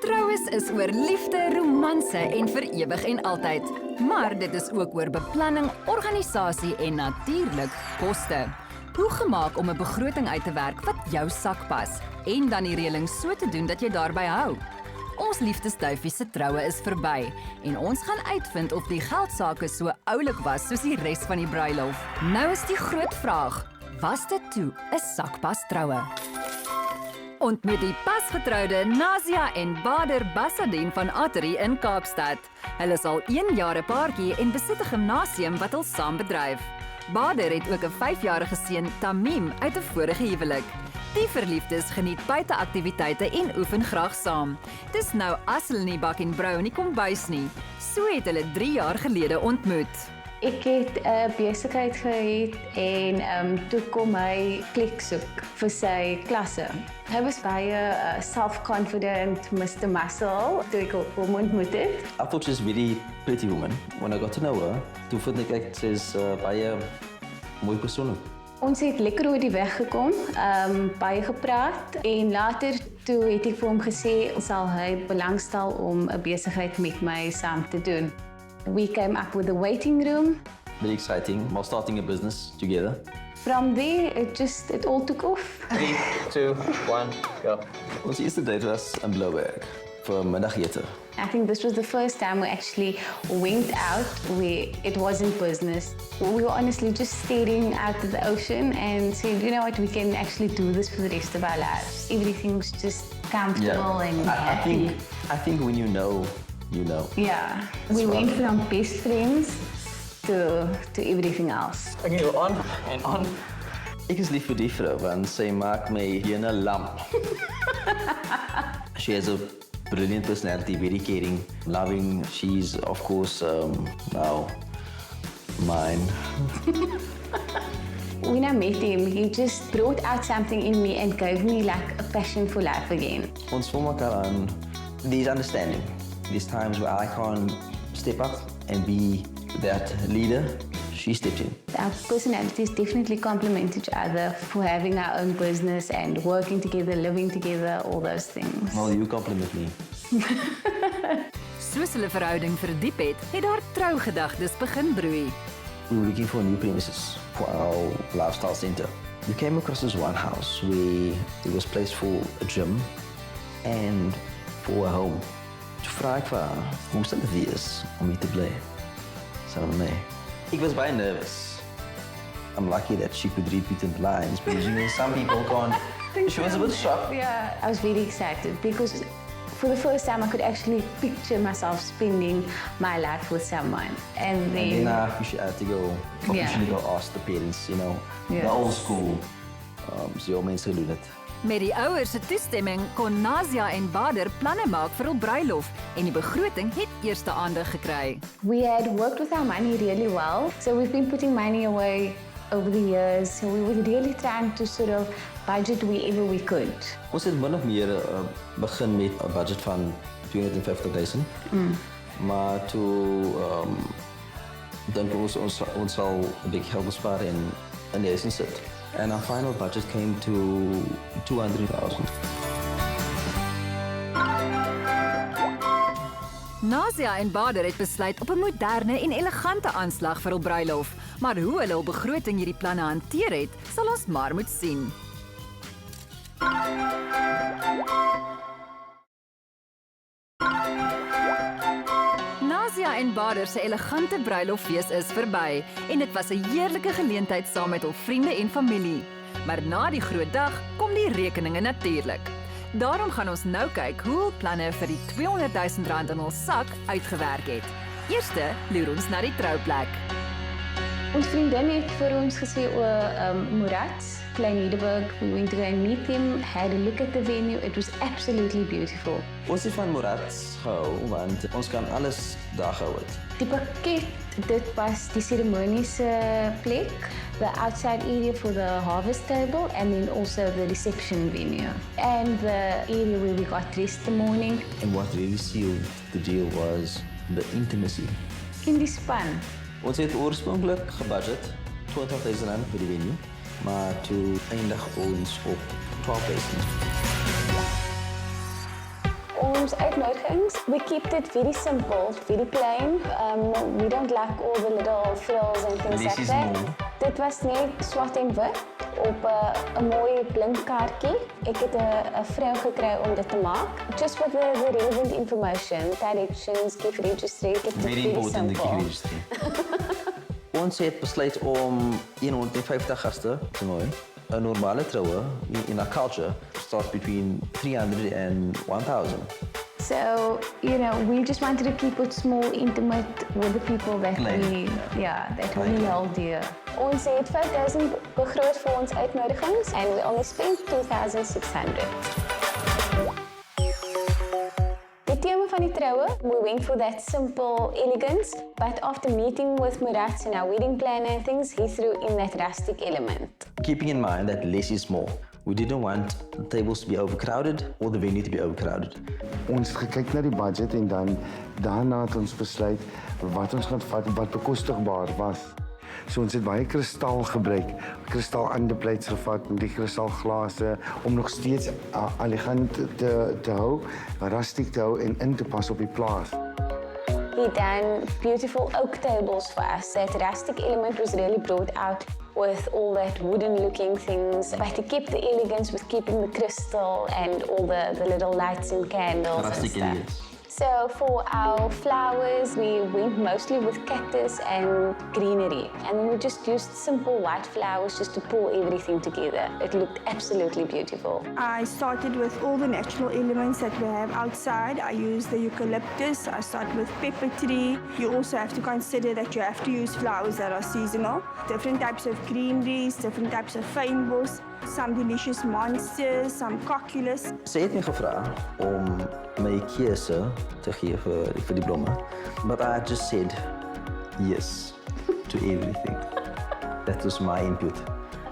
Troues is oor liefde, romanse en vir ewig en altyd. Maar dit is ook oor beplanning, organisasie en natuurlik koste. Hoe gemaak om 'n begroting uit te werk wat jou sak pas en dan die reëling so te doen dat jy daarby hou? Ons liefdesduifie se troue is verby en ons gaan uitvind of die geldsaake so oulik was soos die res van die bruilof. Nou is die groot vraag, was dit toe 'n Sakpas Troue? Ontmoet die pasgetroude Nazia en Badr van Atterie in Kaapstad. Hulle is al 1 jaar 'n paartjie en besit 'n gimnasium wat hulle saam bedryf. Badr het ook 'n 5-jarige seun, Tamim, uit 'n vorige huwelik. Die verliefdes geniet buiteaktiwiteite en oefen graag saam. Dis nou as hulle nie bak en brou in die kombuis nie. So het hulle 3 jaar gelede ontmoet. Ek het 'n besigheid gehad en toe kom hy plek soek vir sy klasse. Hy was baie self-confident, Mr. Muscle, toe ek hom ontmoet het. I thought she was a very pretty woman. When I got to know her, toe vind ek sy is baie mooi persoon. Ons het lekker oor die weg gekom, baie gepraat en later toe het ek vir hom gesê sal hy belangstel om 'n besigheid met my saam te doen. We came up with a waiting room. Very exciting, while starting a business together. From there, it all took off. 3, 2, 1, go. Ons eerste date was in Blouberg vir middagete. I think this was the first time we actually went out where it wasn't business. We were honestly just staring out at the ocean and said, you know what, we can actually do this for the rest of our lives. Everything was just comfortable and happy. I think when you know, you know. Yeah, we went from best friends to everything else. Okay, on and on. Ek is lief vir die vrou want sy maak my jene lam. She has a brilliant personality, very caring, loving. She's of course now mine. When I met him, he just brought out something in me and gave me like a passion for life again. Ons voel mekaar aan. There's understanding. There's times where I can't step up and be that leader. She stepped in. Our personalities definitely complement each other for having our own business and working together, living together, all those things. Well, you compliment me. Soos hulle verhouding verdiep het daar trougedagtes begin broei. We were looking for new premises for our lifestyle center. We came across this one house where it was placed for a gym and for a home. Toe vra ek vir haar, hoe sal dit wees om hier te bly? Saam met my. Ek was baie nervous. I'm lucky that she could read between the lines, because you know, some people can't. She was a bit shocked. Yeah, I was very excited because for the first time I could actually picture myself spending my life with someone. And then You had to go officially go ask the parents, you know, the old school. So mense doen dit. Met die ouers se toestemming kon Nazia en Badr planne maak vir hul bruilof en die begroting het eerste aandag gekry. we had worked with our money really well. So we've been putting money away over the years. So we were really trying to sort of budget wherever we could. Ons het min of meer begin met 'n budget van 250,000. Maar toe dink ons sal 'n bietjie geld bespaar in die huis insit. And our final budget came to 200,000. Nazia en Badr het besluit op 'n moderne en elegante aanslag vir hul bruilof, maar hoe hulle hul begroting hierdie planne hanteer het, sal ons maar moet sien. Nazia en Badr se elegante bruiloffees is verby en dit was 'n heerlike geleentheid saam met hul vriende en familie. Maar na die groot dag kom die rekeninge natuurlik. Daarom gaan ons nou kyk hoe hul planne vir die R200,000 in hul sak uitgewerk het. Eerste loer ons na die trouplek. Ons vriendin het vir ons gesê oor Murat's, Klein Heidelberg. We went to go and meet him, had a look at the venue. It was absolutely beautiful. Ons het van Murat gehou, want ons kan alles daar gehou het. Die pakket, dit was die ceremoniese plek, the outside area for the harvest table, and then also the reception venue. And the area where we got dressed the morning. And what really sealed the deal was the intimacy. In die span. Ons het oorspronklik gebudget R20,000 vir die venue, maar toe eindig ons op 12,000. ons uitnodigings, we kept it very simple, very plain. We don't like all the little frills and things Less like is that. more. Dit was net swart en wit op 'n mooi blink kaartjie. Ek het 'n vrou gekry om dit te maak. Just with the relevant information, directions, gift registry, ek het dit Very important, the simple. gift registry. Ons het besluit om 150 gaste te nooi. 'n normale troue in our culture starts between 300 and 1,000. So, we just wanted to keep it small, intimate with the people that we held dear. Ons het 5,000 begroot vir ons uitnodigings and we only spent 2,600. Die tema van die troue, we went for that simple elegance, but after meeting with Murat and our wedding planner and things, he threw in that rustic element. Keeping in mind that less is more. We didn't want the tables to be overcrowded or the venue to be overcrowded. Ons het gekyk na die budget en daarna het ons besluit wat ons gaan vat wat bekostigbaar was. So ons het baie kristal gebruik, kristal underplates gevat en die kristalglase om nog steeds elegant te hou, rustic te hou en in te pas op die plaas. He done beautiful oak tables for us. That rustic element was really brought out with all that wooden looking things. But he kept the elegance with keeping the crystal and all the little lights and candles Rustic and stuff. elegance. So for our flowers, we went mostly with cactus and greenery. And then we just used simple white flowers just to pull everything together. It looked absolutely beautiful. I started with all the natural elements that we have outside. I used the eucalyptus. I started with pepper tree. You also have to consider that you have to use flowers that are seasonal. Different types of greeneries, different types of fynbos, some delicious monsters, some cocculus. Sy het my gevra om my keuse te gee vir die blomme, but I just said yes to everything. That was my input.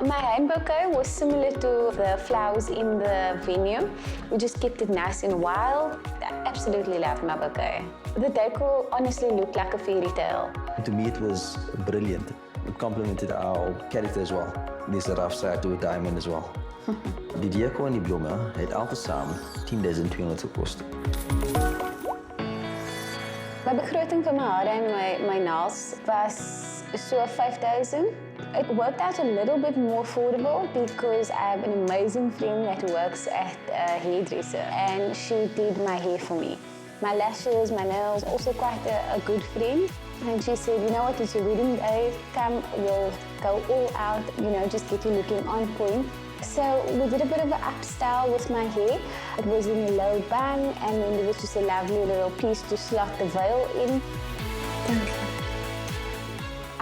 My hand bouquet was similar to the flowers in the venue. We just kept it nice and wild. I absolutely loved my bouquet. The decor honestly looked like a fairy tale. To me it was brilliant. It complemented our character as well. There's a rough side to a diamond as well. Die decor en die blomme het altesaam 10,200 gekost. My begroting vir my hare en my nails was so 5,000. It worked out a little bit more affordable because I have an amazing friend that works at a hairdresser and she did my hair for me. My lashes, my nails, also quite a good friend. And she said, you know what, it's your wedding day, come, we'll go all out, just get you looking on point. So we did a bit of an upstyle with my hair. It was in a low bun and then there was just a lovely little piece to slot the veil in. Thank you.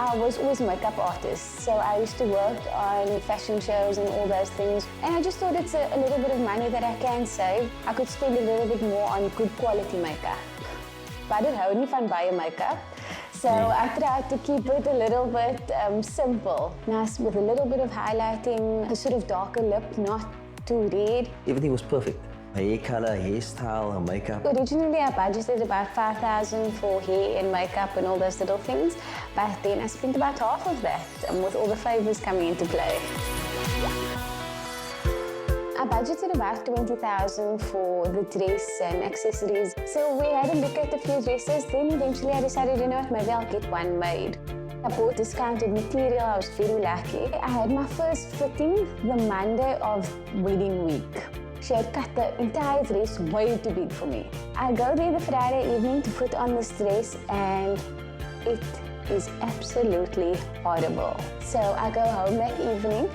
I was always a makeup artist, so I used to work on fashion shows and all those things. And I just thought it's a little bit of money that I can save. I could spend a little bit more on good quality makeup. Badr hou nie van baie makeup. So I tried to keep it a little bit simple. Nice with a little bit of highlighting, a sort of darker lip, not too red. Everything was perfect. Her hair color, hairstyle, her makeup. Originally I budgeted about 5,000 for hair and makeup and all those little things, but then I spent about half of that with all the favors coming into play. I budgeted about 20,000 for the dress and accessories. So we had a look at a few dresses, then eventually I decided, maybe I'll get one made. I bought discounted material, I was very lucky. I had my first fitting the Monday of wedding week. She had cut the entire dress way too big for me. I go there the Friday evening to put on this dress and it is absolutely horrible. So I go home that evening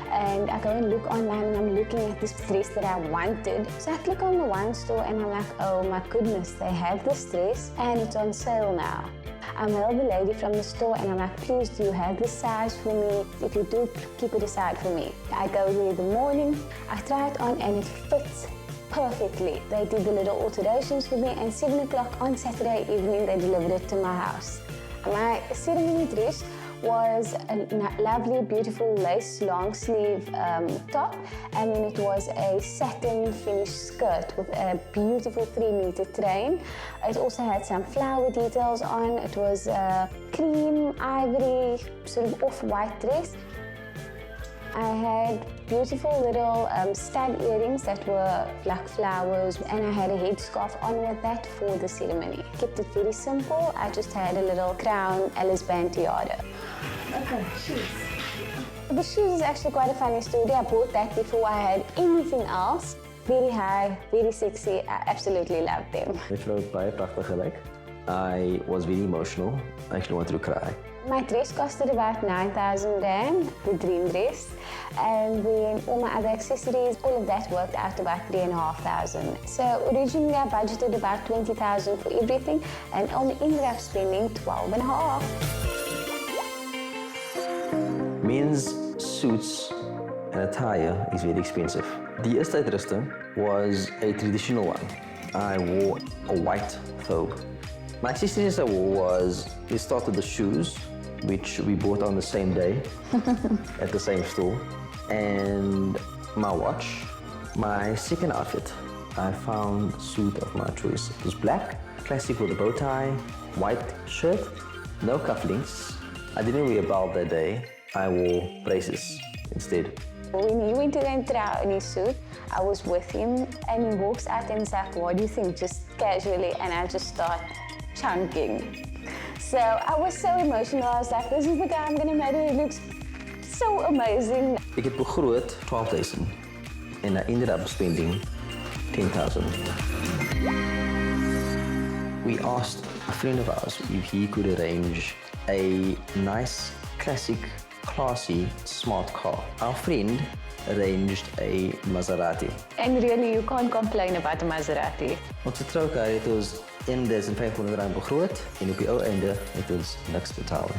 and I go and look online and I'm looking at this dress that I wanted. So I click on the one store and I'm like, oh my goodness, they have this dress and it's on sale now. I mail the lady from the store and I'm like, please, do you have this size for me? If you do, keep it aside for me. I go there in the morning, I try it on and it fits perfectly. They did the little alterations for me and 7 o'clock on Saturday evening, they delivered it to my house. My ceremony dress was a lovely, beautiful lace long sleeve top, and then it was a satin finished skirt with a beautiful 3-meter train. It also had some flower details on. It was a cream, ivory, sort of off-white dress. I had beautiful little stud earrings that were like flowers, and I had a headscarf on with that for the ceremony. Kept it very simple. I just had a little crown, Alice band tiara. Okay, shoes. The shoes is actually quite a funny story. I bought that before I had anything else. Very high, very sexy. I absolutely loved them. Dit was baie pragtig gelyk. I was very emotional. I actually wanted to cry. My dress costed about 9,000 rand, the dream dress. And then all my other accessories, all of that worked out about 3,500. So originally I budgeted about 20,000 for everything and only ended up spending 12,500. Men's suits and attire is very expensive. The eerste uitrusting was a traditional one. I wore a white thobe. My accessories I wore was, we started the shoes, which we bought on the same day at the same store, and my watch. My second outfit, I found a suit of my choice. It was black, classic with a bow tie, white shirt, no cufflinks. I didn't wear a belt that day. I wore braces instead. When he went to go and try in his suit, I was with him and he walks out and he's like, what do you think? Just casually, and I just start chunking. So I was so emotional. I was like, this is the guy I'm going to marry. He looks so amazing. Ik heb begroot 12,000 and I ended up spending 10,000. We asked a friend of ours if he could arrange a nice, classic, classy, smart car. Our friend arranged a Maserati. And really, you can't complain about a Maserati. Onze trouwkaart het ons 1,500 rand begroot en op die ou einde het ons niks betaal.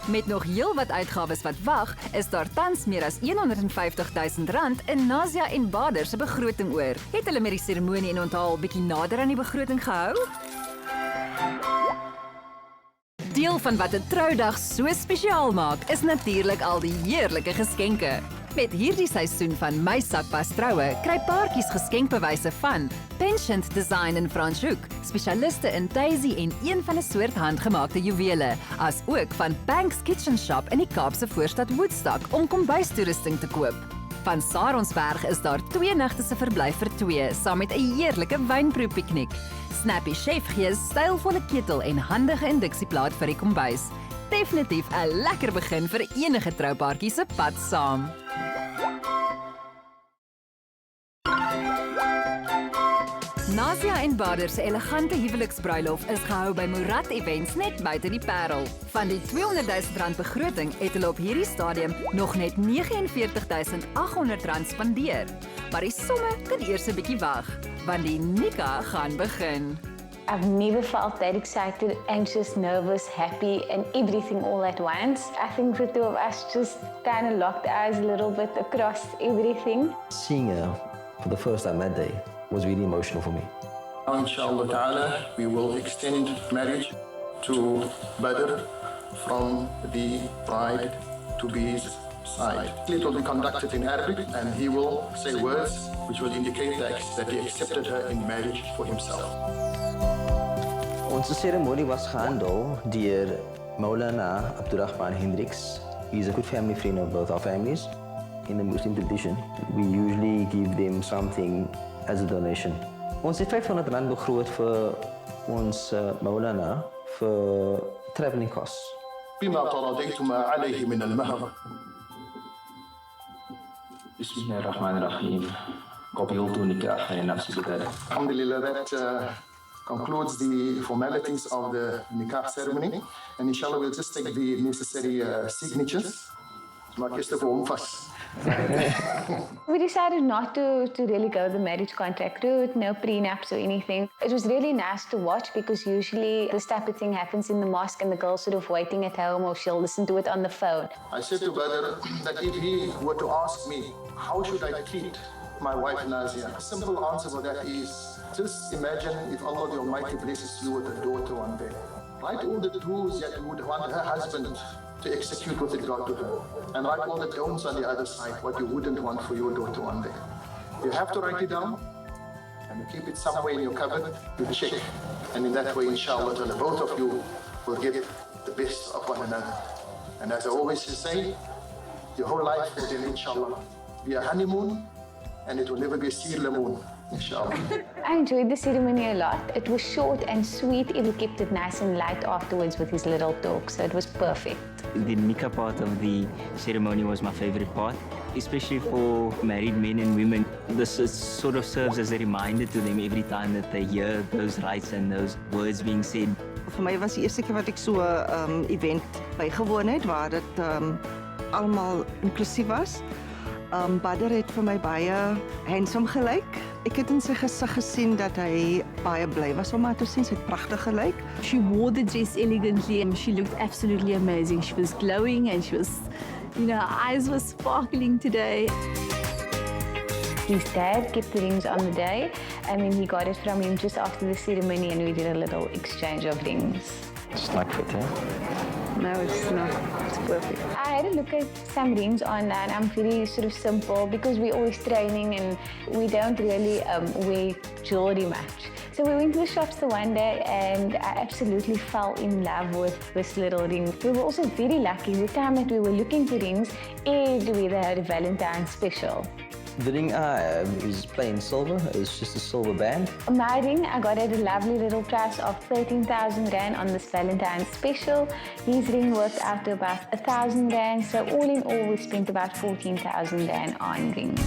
Met nog heelwat uitgawes wat wag, is daar tans meer as 150,000 rand in Nazia en Badr se begroting oor. Het hulle met die seremonie en onthaal bietjie nader aan die begroting gehou? Deel van wat 'n troudag so spesiaal maak, is natuurlik al die heerlike geskenke. Met hierdie seisoen van My Sakpas Troue kry paartjies geskenkbewyse van Penchant Design in Franshoek, spesialiste in Daisy en een van 'n soort handgemaakte juwele, as ook van Banks Kitchen Shop in die Kaapse voorstad Woodstock om kombuistoerusting te koop. Van Saronsberg is daar 2 nagte se verblyf vir 2, saam met 'n heerlike wynproe-piknik. Snappy Chef gee 'n stylvolle ketel en handige induksieplaat vir die kombuis. Definitief 'n lekker begin vir enige troupaartjie se pad saam. Nazia en Badr se elegante huweliksbruilof is gehou by Murat Events net buite die Parel. Van die 200,000 rand begroting het hulle op hierdie stadium nog net 49,800 rand spandeer. Maar die somme kan eers 'n bietjie wag, want die nikah gaan begin. I've never felt that excited, anxious, nervous, happy, and everything all at once. I think the two of us just kind of locked eyes a little bit across everything. Seeing her for the first time that day was really emotional for me. Inshallah ta'ala, we will extend marriage to Badr from the bride to be's side. It will be conducted in Arabic and he will say words which will indicate that he accepted her in marriage for himself. Onze ceremonie was gehandeld deur Maulana Abdurrahman Hendricks. He's a good family friend of both our families. In the Muslim tradition, we usually give them something as a donation. Ons het 500 rand begroot vir ons Maulana vir traveling costs. بما تراضيتم عليه من المهر. بسم الله الرحمن الرحيم. قبلت نكاح نفسي بذلك. Alhamdulillah, that concludes the formalities of the nikah ceremony, and inshallah we'll just take the necessary signatures. Maak eers te hom vas. We decided not to really go the marriage contract route, no prenups or anything. It was really nice to watch because usually this type of thing happens in the mosque and the girl's sort of waiting at home or she'll listen to it on the phone. I said to Badr that if he were to ask me, how should I treat my wife Nazia? A simple answer for that is, just imagine if Allah the Almighty blesses you with a daughter one day. Write all the do's that you would want her husband to execute with regard to her. And write all the don'ts on the other side, what you wouldn't want for your daughter one day. You have to write it down and you keep it somewhere in your cupboard, you check. And in that way, inshallah, the both of you will give the best of one another. And as I always say, your whole life will then, inshallah, be a honeymoon, and it will never be a moon, inshallah. I enjoyed the ceremony a lot. It was short and sweet. He kept it nice and light afterwards with his little talk, so it was perfect. The nikah part of the ceremony was my favorite part, especially for married men and women. This sort of serves as a reminder to them every time that they hear those rites and those words being said. Vir my was die eerste keer wat ek so 'n event bygewoon het waar dit almal inklusief was. Badr het vir my baie handsome gelyk. Ek het in sy gesig gesien dat hy baie bly was om haar te sien. Sy het pragtig gelyk. She wore the dress elegantly and she looked absolutely amazing. She was glowing and she was, her eyes were sparkling today. His dad kept the rings on the day, and then he got it from him just after the ceremony, and we did a little exchange of rings. It's not fit, eh? No, it's not. It's perfect. I had a look at some rings online. I'm very sort of simple because we're always training and we don't really wear jewelry much. So we went to the shops the one day and I absolutely fell in love with this little ring. We were also very lucky. The time that we were looking for rings, everywhere they had a Valentine's special. The ring I have is plain silver. It's just a silver band. My ring, I got at a lovely little price of 13,000 Rand on this Valentine's special. His ring worked out to about 1,000 Rand. So all in all, we spent about 14,000 Rand on rings.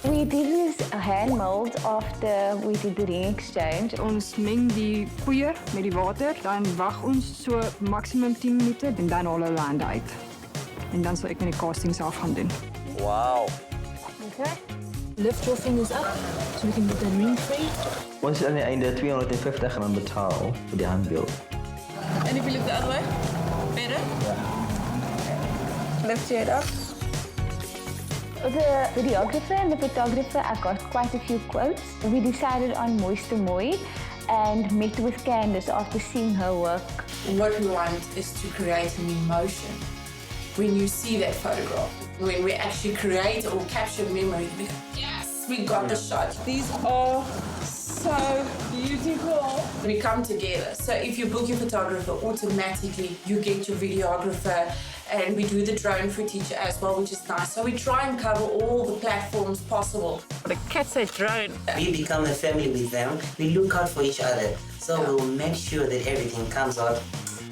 We did this hand mold after we did the ring exchange. Ons meng die poeier met die water, dan wag ons so maksimum 10 minute en dan haal hulle hande uit. En dan sal ek met die castings af gaan doen. Wow. Okay. Lift your fingers up so we can get the ring free. Ons is aan die einde 250 gaan betaal vir die handbeeld. And if you look the other way, better? Yeah. Lift your head up. The videographer and the photographer, I got quite a few quotes. We decided on Moist Mooi and met with Candice after seeing her work. What we want is to create an emotion. When you see that photograph, when we actually create or capture memory, we go, yes, we got the shot. These are so beautiful. We come together. So if you book your photographer, automatically you get your videographer, and we do the drone footage as well, which is nice. So we try and cover all the platforms possible. The cats are drone. We become a family with them. We look out for each other. So we'll make sure that everything comes out.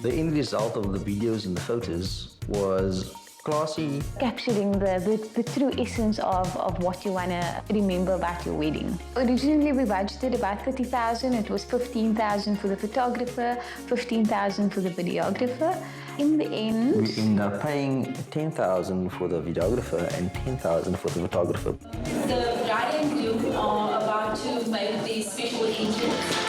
The end result of the videos and the photos was classy. Capturing the true essence of what you want to remember about your wedding. Originally we budgeted about 30,000. It was 15,000 for the photographer, 15,000 for the videographer. In the end, we ended up paying 10,000 for the videographer and 10,000 for the photographer. The bride and groom are about to make their special entrance.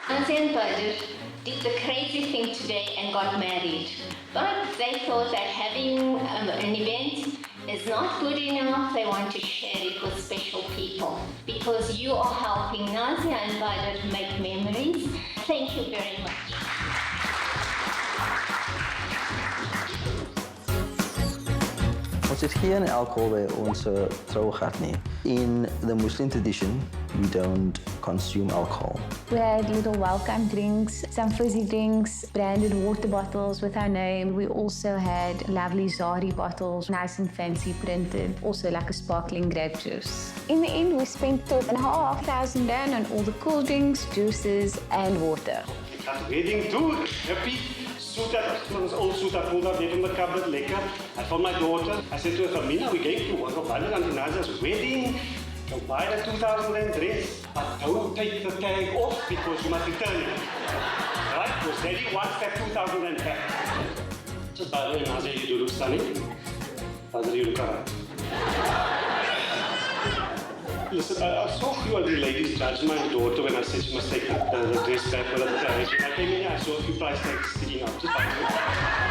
Nazia and Badr did the crazy thing today and got married. But they thought that having an event is not good enough. They want to share it with special people. Because you are helping Nazia and Badr make memories. Thank you very much. Ons het geen alcohol by ons troue gehad nie. In the Muslim tradition, we don't consume alcohol. we had little welcome drinks, some fizzy drinks, branded water bottles with our name. We also had lovely Zari bottles, nice and fancy printed, also like a sparkling grape juice. In the end, we spent 2,500 Rand on all the cool drinks, juices and water. Wedding toe, happy. Soeta, ons old Soeta pulled up from the cupboard, lekker. I found my daughter. I said to her, Mina, we're going to work on Badr and Nazia's wedding. So buy the 2,000 Rand dress, but don't take the tag off because you must return it. Right? Because Daddy wants that 2,000 Rand back. So Badr and Nazia, you do look stunning. Badr, you look alright. Listen, I saw a few other ladies judge my daughter when I said she must take the dress back with the tag. I came in here, I saw a few price tags sticking out. Just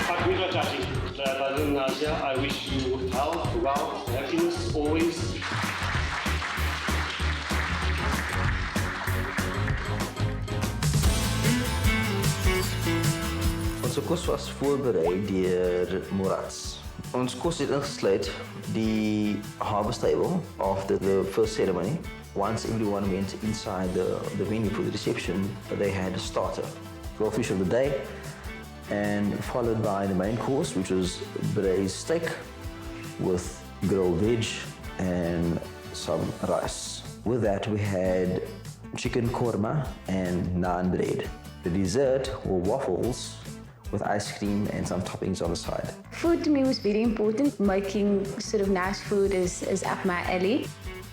but we're not judging. Badr and Nazia, I wish you health, wealth, happiness, always. Ons kos was voorberei deur Murats. Ons kos het ingesluit die harvest table after the first ceremony. Once everyone went inside the venue for the reception, they had a starter, raw fish of the day, and followed by the main course, which was braised steak with grilled veg and some rice. With that, we had chicken korma and naan bread. The dessert were waffles with ice cream and some toppings on the side. Food to me was very important. Making sort of nice food is up my alley.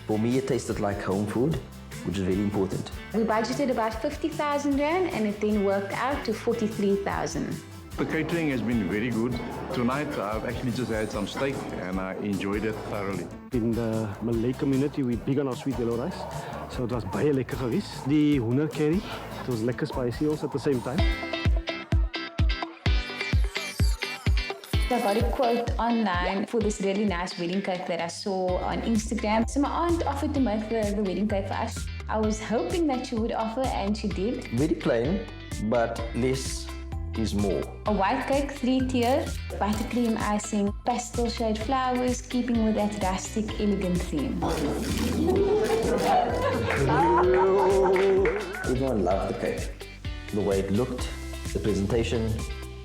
For me, it tasted like home food, which is very important. We budgeted about 50,000 rand and it then worked out to 43,000. The catering has been very good. Tonight, I've actually just had some steak and I enjoyed it thoroughly. In the Malay community, we big on our sweet yellow rice. So it was baie lekker geweest. Die hoender curry, it was lekker spicy also at the same time. I got a quote online for this really nice wedding cake that I saw on Instagram. So my aunt offered to make the wedding cake for us. I was hoping that she would offer and she did. Very plain, but less is more. A white cake, 3 tiers, buttercream icing, pastel shade flowers, keeping with that rustic, elegant theme. Everyone loved the cake. The way it looked, the presentation,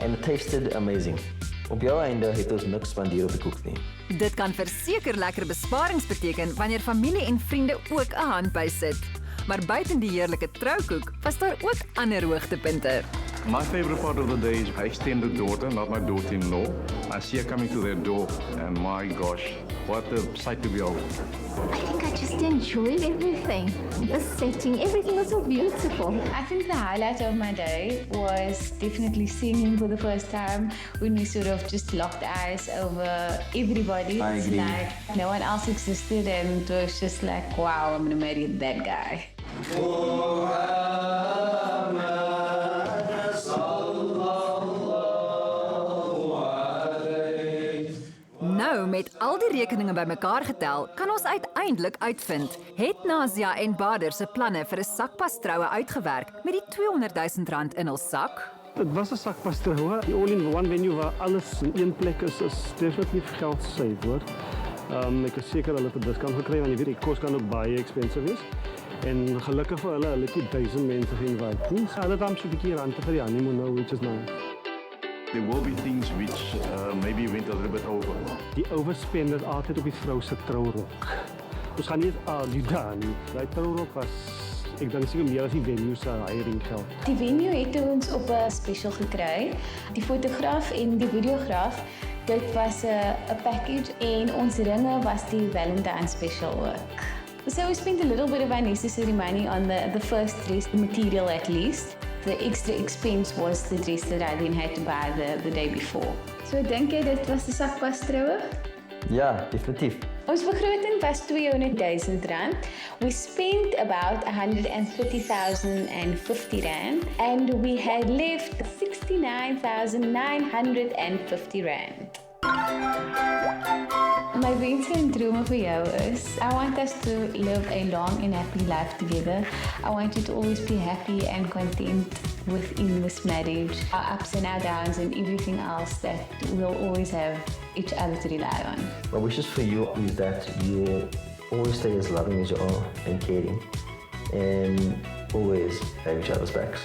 and it tasted amazing. Op jou einde het ons niks spandeer op die koek nie. Dit kan verseker lekker besparings beteken wanneer familie en vriende ook 'n hand bysit. Maar buiten die heerlike troukoek was daar ook ander hoogtepunte. My favorite part of the day is my extended daughter, not my daughter-in-law. I see her coming to their door and my gosh, what a sight to behold. I think I just enjoyed everything. The setting, everything was so beautiful. I think the highlight of my day was definitely singing for the first time when we sort of just locked eyes over everybody. I agree. It's like no one else existed and it was just like, wow, I'm going to marry that guy. Nou, met al die rekeninge bymekaar getel, kan ons uiteindelik uitvind, het Nazia en Badr se planne vir 'n Sakpas Troue uitgewerk met die 200,000 rand in hul sak? Dit was 'n Sakpas Troue. Die all-in-one venue waar alles in een plek is definitief geld save, hoor. Ek is seker hulle het 'n diskant gekry want jy weet die kos kan ook baie expensive wees. En gelukkig vir hulle het die 1000 mense geïnvite. So hulle het dan so 'n bietjie rand vir die honeymoon nou, which is nice. There will be things which maybe went a little bit over. Die overspend is altyd op die vrou se trourok. Ons gaan nie argue daar nie. Die trourok was, ek dink seker meer as die venue se hiring geld. Die venue het ons op 'n special gekry. Die fotograaf en die videograaf, dit was 'n package en ons ringe was die Valentine special ook. So we spent a little bit of unnecessary money on the first dress, the material at least. The extra expense was the dress that I then had to buy the day before. So dink jy dit was 'n Sakpas Troue? Ja, definitief. Ons begroting was 200,000 rand. We spent about 130,050 rand and we had left 69,950 rand. My wense en drome vir jou is, I want us to live a long and happy life together. I want you to always be happy and content within this marriage. Our ups and our downs and everything else that we'll always have each other to rely on. My wishes for you is that you always stay as loving as you are and caring and always have each other's backs.